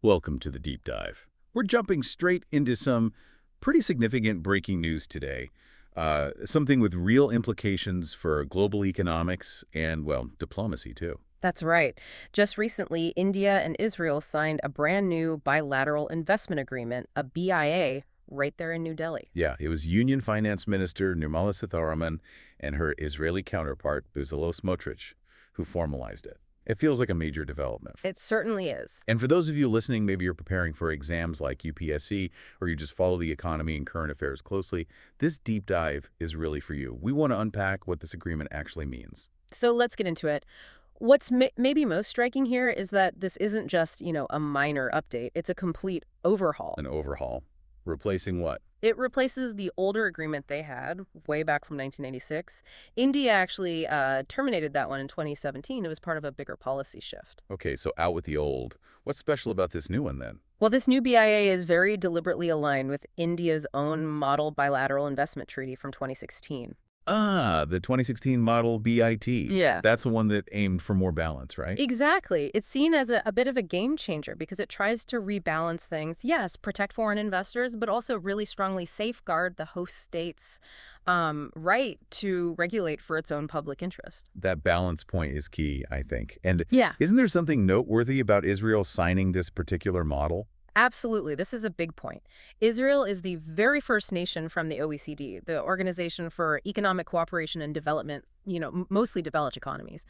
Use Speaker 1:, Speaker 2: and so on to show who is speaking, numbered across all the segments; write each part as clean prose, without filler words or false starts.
Speaker 1: Welcome to the deep dive. We're jumping straight into some pretty significant breaking news today. Something with real implications for global economics and, well, diplomacy, too.
Speaker 2: That's right. Just recently, India and Israel signed a brand new bilateral investment agreement, a BIA, right there in New Delhi.
Speaker 1: Yeah, it was Union Finance Minister Nirmala Sitharaman and her Israeli counterpart, Bezalel Smotrich, who formalized it. It feels like a major development.
Speaker 2: It certainly is.
Speaker 1: And for those of you listening, maybe you're preparing for exams like UPSC, or you just follow the economy and current affairs closely, this deep dive is really for you. We want to unpack what this agreement actually means.
Speaker 2: So let's get into it. What's maybe most striking here is that this isn't just, a minor update. It's a complete overhaul.
Speaker 1: An overhaul. Replacing what?
Speaker 2: It replaces the older agreement they had way back from 1986. India actually terminated that one in 2017. It was part of a bigger policy shift.
Speaker 1: Okay, so out with the old. What's special about this new one then?
Speaker 2: Well, this new BIA is very deliberately aligned with India's own model bilateral investment treaty from 2016.
Speaker 1: Ah, the 2016 model BIT.
Speaker 2: Yeah.
Speaker 1: That's the one that aimed for more balance, right?
Speaker 2: Exactly. It's seen as a bit of a game changer because it tries to rebalance things. Yes, protect foreign investors, but also really strongly safeguard the host state's right to regulate for its own public interest.
Speaker 1: That balance point is key, I think. And
Speaker 2: Yeah.
Speaker 1: isn't there something noteworthy about Israel signing this particular model?
Speaker 2: Absolutely. This is a big point. Israel is the very first nation from the OECD, the Organization for Economic Cooperation and Development, mostly developed economies.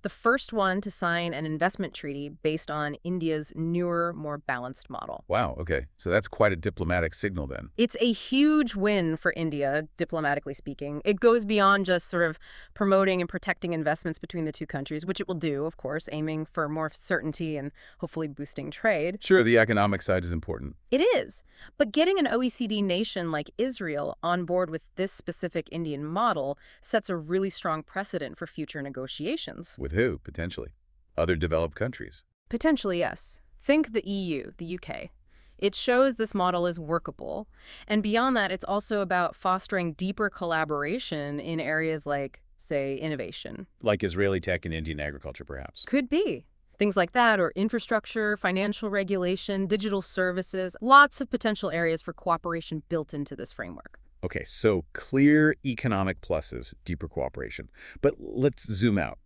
Speaker 2: The first one to sign an investment treaty based on India's newer, more balanced model.
Speaker 1: Wow, okay. So that's quite a diplomatic signal then.
Speaker 2: It's a huge win for India, diplomatically speaking. It goes beyond just sort of promoting and protecting investments between the two countries, which it will do, of course, aiming for more certainty and hopefully boosting trade.
Speaker 1: Sure, the economic side is important.
Speaker 2: It is. But getting an OECD nation like Israel on board with this specific Indian model sets a really strong precedent for future negotiations.
Speaker 1: With who, potentially? Other developed countries.
Speaker 2: Potentially, yes. Think the EU, the UK. It shows this model is workable. And beyond that, it's also about fostering deeper collaboration in areas like, say, innovation.
Speaker 1: Like Israeli tech and Indian agriculture, perhaps.
Speaker 2: Could be. Things like that, or infrastructure, financial regulation, digital services, lots of potential areas for cooperation built into this framework.
Speaker 1: Okay, so clear economic pluses, deeper cooperation. But let's zoom out.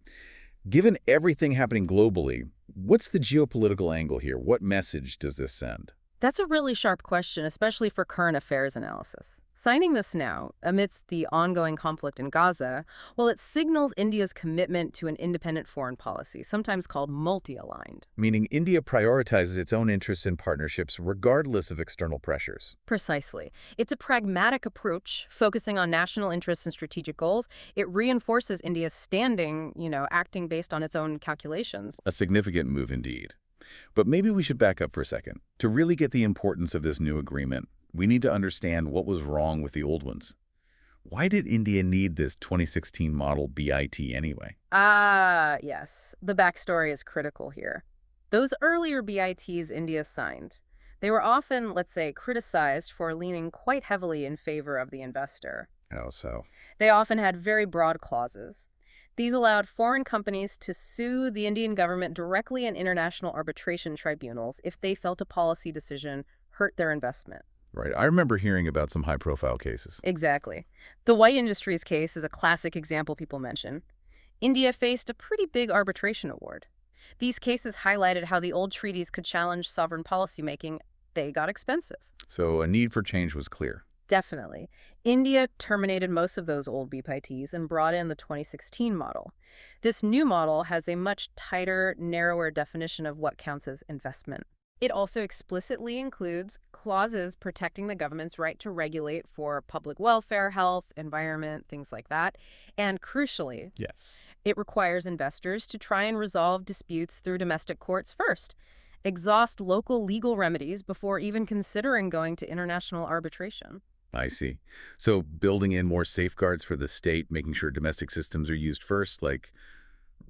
Speaker 1: Given everything happening globally, what's the geopolitical angle here? What message does this send?
Speaker 2: That's a really sharp question, especially for current affairs analysis. Signing this now, amidst the ongoing conflict in Gaza, well, it signals India's commitment to an independent foreign policy, sometimes called multi-aligned.
Speaker 1: Meaning India prioritizes its own interests and partnerships regardless of external pressures.
Speaker 2: Precisely. It's a pragmatic approach, focusing on national interests and strategic goals. It reinforces India's standing, acting based on its own calculations.
Speaker 1: A significant move indeed. But maybe we should back up for a second. To really get the importance of this new agreement, we need to understand what was wrong with the old ones. Why did India need this 2016 model BIT anyway?
Speaker 2: Ah, yes. The backstory is critical here. Those earlier BITs India signed, they were often, let's say, criticized for leaning quite heavily in favor of the investor.
Speaker 1: How so?
Speaker 2: They often had very broad clauses. These allowed foreign companies to sue the Indian government directly in international arbitration tribunals if they felt a policy decision hurt their investment.
Speaker 1: Right. I remember hearing about some high-profile cases.
Speaker 2: Exactly. The White Industries case is a classic example people mention. India faced a pretty big arbitration award. These cases highlighted how the old treaties could challenge sovereign policymaking. They got expensive.
Speaker 1: So a need for change was clear.
Speaker 2: Definitely. India terminated most of those old BPITs and brought in the 2016 model. This new model has a much tighter, narrower definition of what counts as investment. It also explicitly includes clauses protecting the government's right to regulate for public welfare, health, environment, things like that. And crucially,
Speaker 1: Yes.
Speaker 2: it requires investors to try and resolve disputes through domestic courts first, exhaust local legal remedies before even considering going to international arbitration.
Speaker 1: I see. So building in more safeguards for the state, making sure domestic systems are used first, like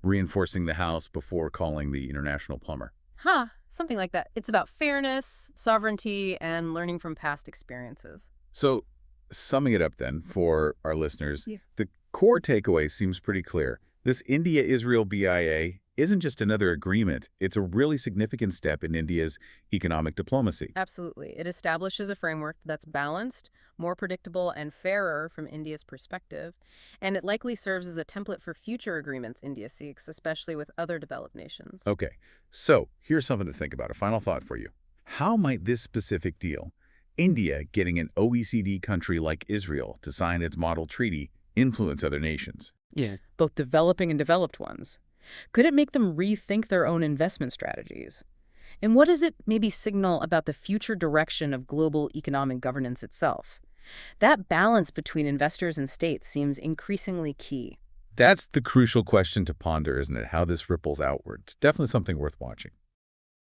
Speaker 1: reinforcing the house before calling the international plumber.
Speaker 2: Something like that. It's about fairness, sovereignty, and learning from past experiences.
Speaker 1: So summing it up then for our listeners,
Speaker 2: Yeah.
Speaker 1: the core takeaway seems pretty clear. This India-Israel BIA isn't just another agreement. It's a really significant step in India's economic diplomacy.
Speaker 2: Absolutely. It establishes a framework that's balanced, more predictable, and fairer from India's perspective, and it likely serves as a template for future agreements India seeks, especially with other developed nations.
Speaker 1: Okay, so here's something to think about. A final thought for you. How might this specific deal, India getting an OECD country like Israel to sign its model treaty, influence other nations?
Speaker 3: Yeah, both developing and developed ones. Could it make them rethink their own investment strategies? And what does it maybe signal about the future direction of global economic governance itself? That balance between investors and states seems increasingly key.
Speaker 1: That's the crucial question to ponder, isn't it? How this ripples outward. It's definitely something worth watching.